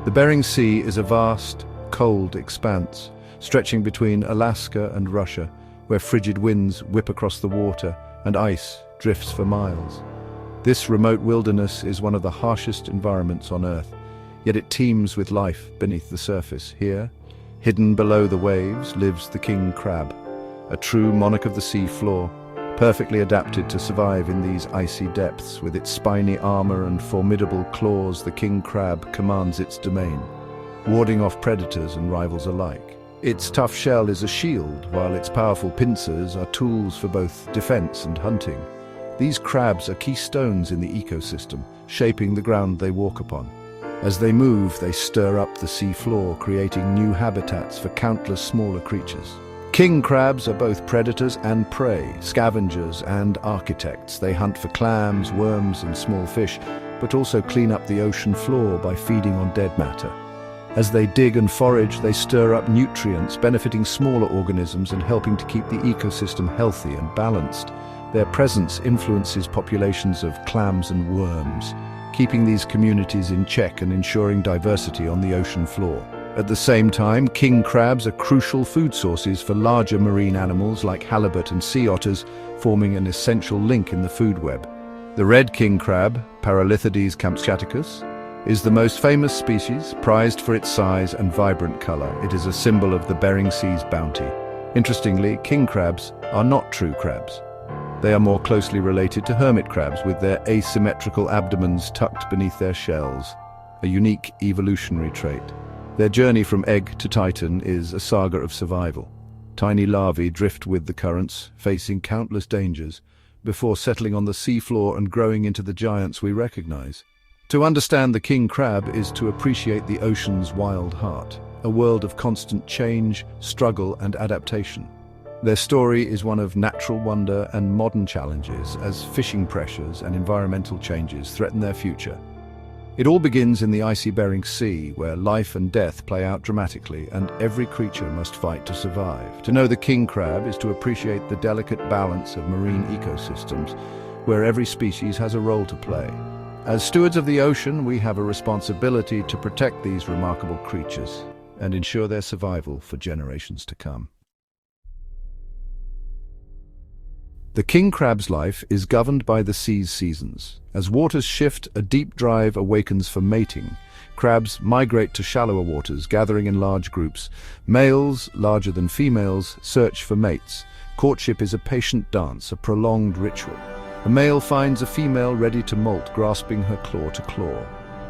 The Bering Sea is a vast, cold expanse, stretching between Alaska and Russia, where frigid winds whip across the water and ice drifts for miles. This remote wilderness is one of the harshest environments on Earth, yet it teems with life beneath the surface. Here, hidden below the waves, lives the king crab, a true monarch of the sea floor, perfectly adapted to survive in these icy depths. With its spiny armor and formidable claws, the king crab commands its domain, warding off predators and rivals alike. Its tough shell is a shield, while its powerful pincers are tools for both defense and hunting. These crabs are key stones in the ecosystem, shaping the ground they walk upon. As they move, they stir up the sea floor, creating new habitats for countless smaller creatures. King crabs are both predators and prey, scavengers and architects. They hunt for clams, worms, and small fish, but also clean up the ocean floor by feeding on dead matter. As they dig and forage, they stir up nutrients, benefiting smaller organisms and helping to keep the ecosystem healthy and balanced. Their presence influences populations of clams and worms, keeping these communities in check and ensuring diversity on the ocean floor. At the same time, king crabs are crucial food sources for larger marine animals like halibut and sea otters, forming an essential link in the food web. The red king crab, Paralithides kamchaticus, is the most famous species, prized for its size and vibrant color. It is a symbol of the Bering Sea's bounty. Interestingly, king crabs are not true crabs. They are more closely related to hermit crabs, with their asymmetrical abdomens tucked beneath their shells, a unique evolutionary trait. Their journey from egg to titan is a saga of survival. Tiny larvae drift with the currents, facing countless dangers, before settling on the seafloor and growing into the giants we recognize. To understand the king crab is to appreciate the ocean's wild heart, a world of constant change, struggle, and adaptation. Their story is one of natural wonder and modern challenges as fishing pressures and environmental changes threaten their future. It all begins in the icy Bering Sea, where life and death play out dramatically, and every creature must fight to survive. To know the king crab is to appreciate the delicate balance of marine ecosystems, where every species has a role to play. As stewards of the ocean, we have a responsibility to protect these remarkable creatures and ensure their survival for generations to come. The king crab's life is governed by the sea's seasons. As waters shift, a deep drive awakens for mating. Crabs migrate to shallower waters, gathering in large groups. Males, larger than females, search for mates. Courtship is a patient dance, a prolonged ritual. A male finds a female ready to molt, grasping her claw to claw.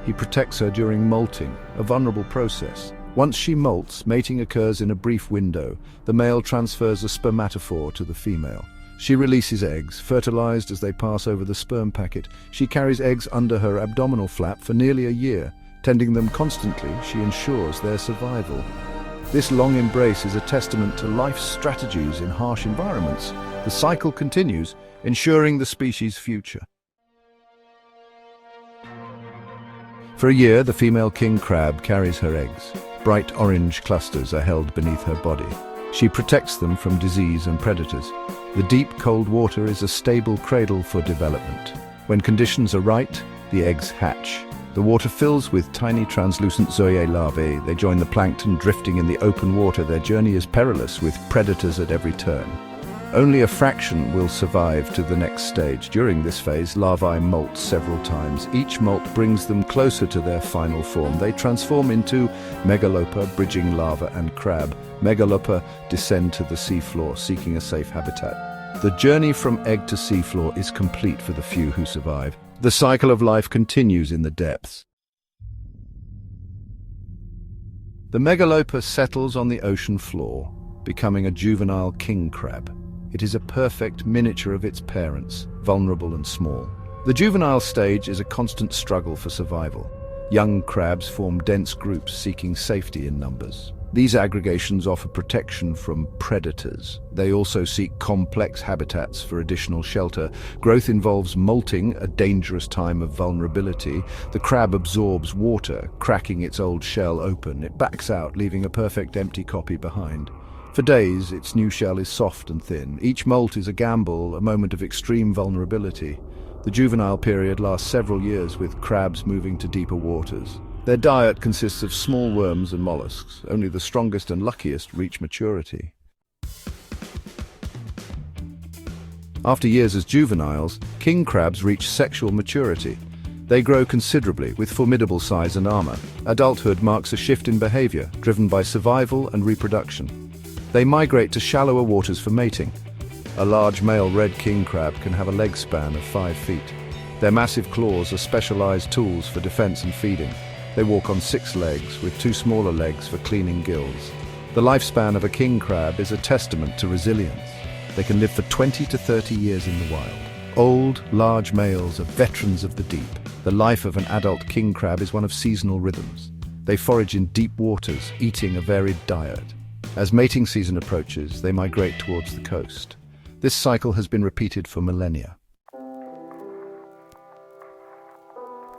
He protects her during molting, a vulnerable process. Once she molts, mating occurs in a brief window. The male transfers a spermatophore to the female. She releases eggs, fertilized as they pass over the sperm packet. She carries eggs under her abdominal flap for nearly a year. Tending them constantly, she ensures their survival. This long embrace is a testament to life's strategies in harsh environments. The cycle continues, ensuring the species' future. For a year, the female king crab carries her eggs. Bright orange clusters are held beneath her body. She protects them from disease and predators. The deep, cold water is a stable cradle for development. When conditions are right, the eggs hatch. The water fills with tiny translucent zoea larvae. They join the plankton, drifting in the open water. Their journey is perilous, with predators at every turn. Only a fraction will survive to the next stage. During this phase, larvae molt several times. Each molt brings them closer to their final form. They transform into megalopa, bridging larva and crab. Megalopa descend to the seafloor, seeking a safe habitat. The journey from egg to seafloor is complete for the few who survive. The cycle of life continues in the depths. The megalopa settles on the ocean floor, becoming a juvenile king crab. It is a perfect miniature of its parents, vulnerable and small. The juvenile stage is a constant struggle for survival. Young crabs form dense groups seeking safety in numbers. These aggregations offer protection from predators. They also seek complex habitats for additional shelter. Growth involves molting, a dangerous time of vulnerability. The crab absorbs water, cracking its old shell open. It backs out, leaving a perfect empty copy behind. For days, its new shell is soft and thin. Each molt is a gamble, a moment of extreme vulnerability. The juvenile period lasts several years, with crabs moving to deeper waters. Their diet consists of small worms and mollusks. Only the strongest and luckiest reach maturity. After years as juveniles, king crabs reach sexual maturity. They grow considerably, with formidable size and armor. Adulthood marks a shift in behavior, driven by survival and reproduction. They migrate to shallower waters for mating. A large male red king crab can have a leg span of 5 feet. Their massive claws are specialized tools for defense and feeding. They walk on 6 legs, with 2 smaller legs for cleaning gills. The lifespan of a king crab is a testament to resilience. They can live for 20 to 30 years in the wild. Old, large males are veterans of the deep. The life of an adult king crab is one of seasonal rhythms. They forage in deep waters, eating a varied diet. As mating season approaches, they migrate towards the coast. This cycle has been repeated for millennia.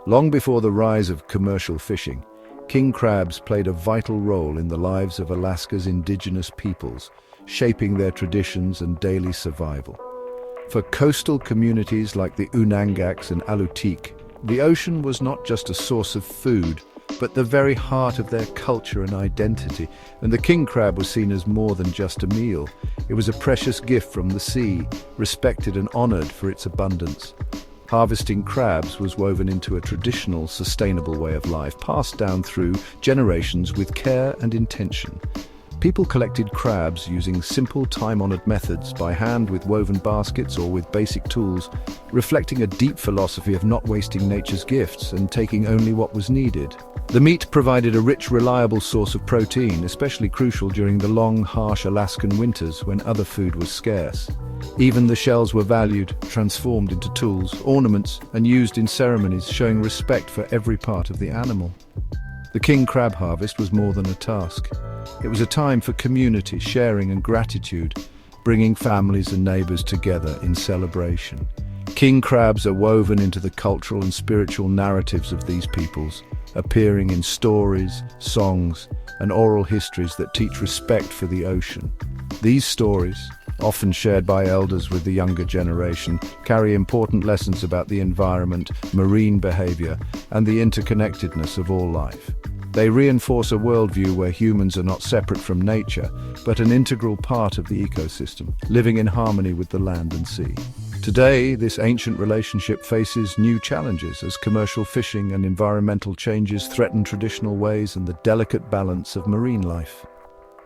Long before the rise of commercial fishing, king crabs played a vital role in the lives of Alaska's indigenous peoples, shaping their traditions and daily survival. For coastal communities like the Unangaks and Alutiiq, the ocean was not just a source of food, but the very heart of their culture and identity. And the king crab was seen as more than just a meal. It was a precious gift from the sea, respected and honored for its abundance. Harvesting crabs was woven into a traditional, sustainable way of life, passed down through generations with care and intention. People collected crabs using simple, time-honored methods by hand with woven baskets or with basic tools, reflecting a deep philosophy of not wasting nature's gifts and taking only what was needed. The meat provided a rich, reliable source of protein, especially crucial during the long, harsh Alaskan winters when other food was scarce. Even the shells were valued, transformed into tools, ornaments, and used in ceremonies, showing respect for every part of the animal. The king crab harvest was more than a task. It was a time for community, sharing and gratitude, bringing families and neighbors together in celebration. King crabs are woven into the cultural and spiritual narratives of these peoples, appearing in stories, songs, and oral histories that teach respect for the ocean. These stories, often shared by elders with the younger generation, carry important lessons about the environment, marine behavior, and the interconnectedness of all life. They reinforce a worldview where humans are not separate from nature, but an integral part of the ecosystem, living in harmony with the land and sea. Today, this ancient relationship faces new challenges as commercial fishing and environmental changes threaten traditional ways and the delicate balance of marine life.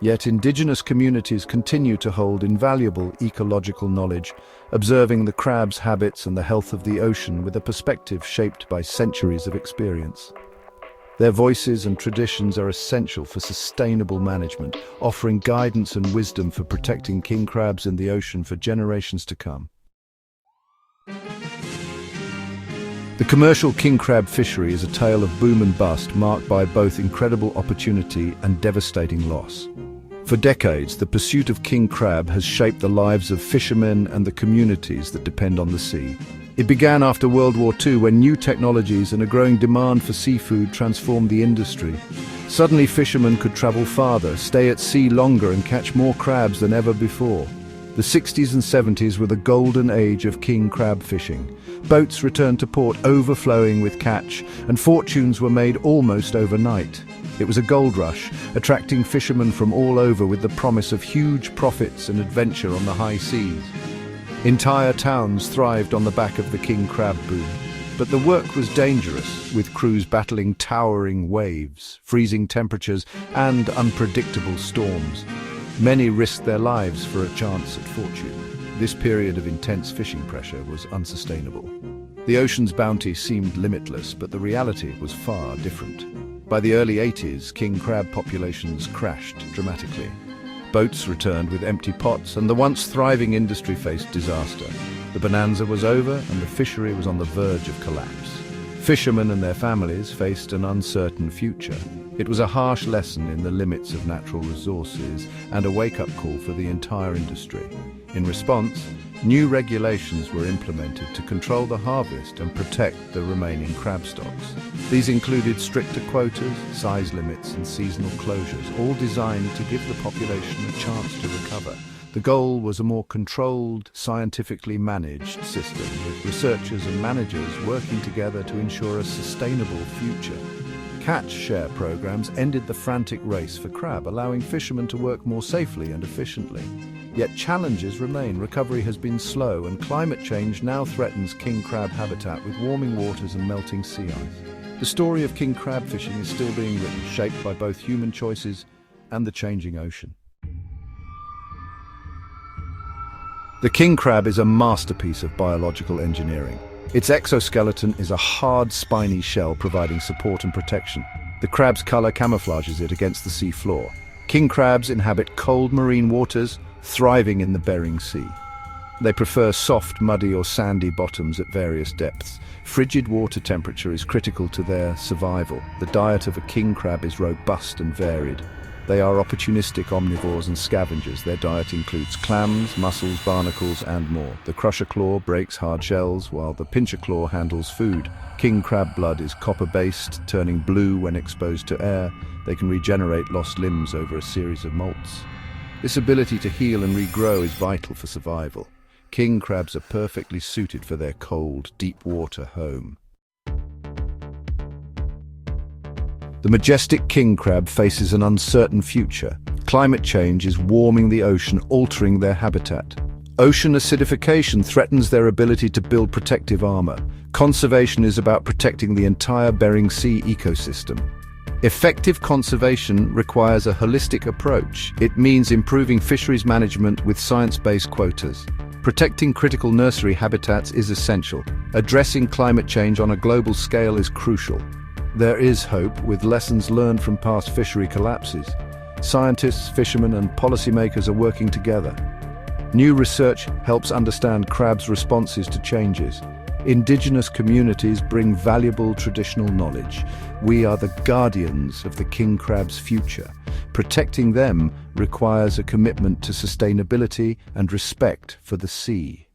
Yet indigenous communities continue to hold invaluable ecological knowledge, observing the crab's habits and the health of the ocean with a perspective shaped by centuries of experience. Their voices and traditions are essential for sustainable management, offering guidance and wisdom for protecting king crabs in the ocean for generations to come. The commercial king crab fishery is a tale of boom and bust, marked by both incredible opportunity and devastating loss. For decades, the pursuit of king crab has shaped the lives of fishermen and the communities that depend on the sea. It began after World War II, when new technologies and a growing demand for seafood transformed the industry. Suddenly, fishermen could travel farther, stay at sea longer, and catch more crabs than ever before. The 60s and 70s were the golden age of king crab fishing. Boats returned to port overflowing with catch, and fortunes were made almost overnight. It was a gold rush, attracting fishermen from all over with the promise of huge profits and adventure on the high seas. Entire towns thrived on the back of the king crab boom. But the work was dangerous, with crews battling towering waves, freezing temperatures, and unpredictable storms. Many risked their lives for a chance at fortune. This period of intense fishing pressure was unsustainable. The ocean's bounty seemed limitless, but the reality was far different. By the early 80s, king crab populations crashed dramatically. Boats returned with empty pots, and the once thriving industry faced disaster. The bonanza was over, and the fishery was on the verge of collapse. Fishermen and their families faced an uncertain future. It was a harsh lesson in the limits of natural resources and a wake-up call for the entire industry. In response, new regulations were implemented to control the harvest and protect the remaining crab stocks. These included stricter quotas, size limits, and seasonal closures, all designed to give the population a chance to recover. The goal was a more controlled, scientifically managed system, with researchers and managers working together to ensure a sustainable future. Catch share programs ended the frantic race for crab, allowing fishermen to work more safely and efficiently. Yet challenges remain. Recovery has been slow, and climate change now threatens king crab habitat with warming waters and melting sea ice. The story of king crab fishing is still being written, shaped by both human choices and the changing ocean. The king crab is a masterpiece of biological engineering. Its exoskeleton is a hard, spiny shell providing support and protection. The crab's color camouflages it against the sea floor. King crabs inhabit cold marine waters, thriving in the Bering Sea. They prefer soft, muddy or sandy bottoms at various depths. Frigid water temperature is critical to their survival. The diet of a king crab is robust and varied. They are opportunistic omnivores and scavengers. Their diet includes clams, mussels, barnacles, and more. The crusher claw breaks hard shells, while the pincher claw handles food. King crab blood is copper-based, turning blue when exposed to air. They can regenerate lost limbs over a series of molts. This ability to heal and regrow is vital for survival. King crabs are perfectly suited for their cold, deep-water home. The majestic king crab faces an uncertain future. Climate change is warming the ocean, altering their habitat. Ocean acidification threatens their ability to build protective armor. Conservation is about protecting the entire Bering Sea ecosystem. Effective conservation requires a holistic approach. It means improving fisheries management with science-based quotas. Protecting critical nursery habitats is essential. Addressing climate change on a global scale is crucial. There is hope with lessons learned from past fishery collapses. Scientists, fishermen, and policymakers are working together. New research helps understand crabs' responses to changes. Indigenous communities bring valuable traditional knowledge. We are the guardians of the king crab's future. Protecting them requires a commitment to sustainability and respect for the sea.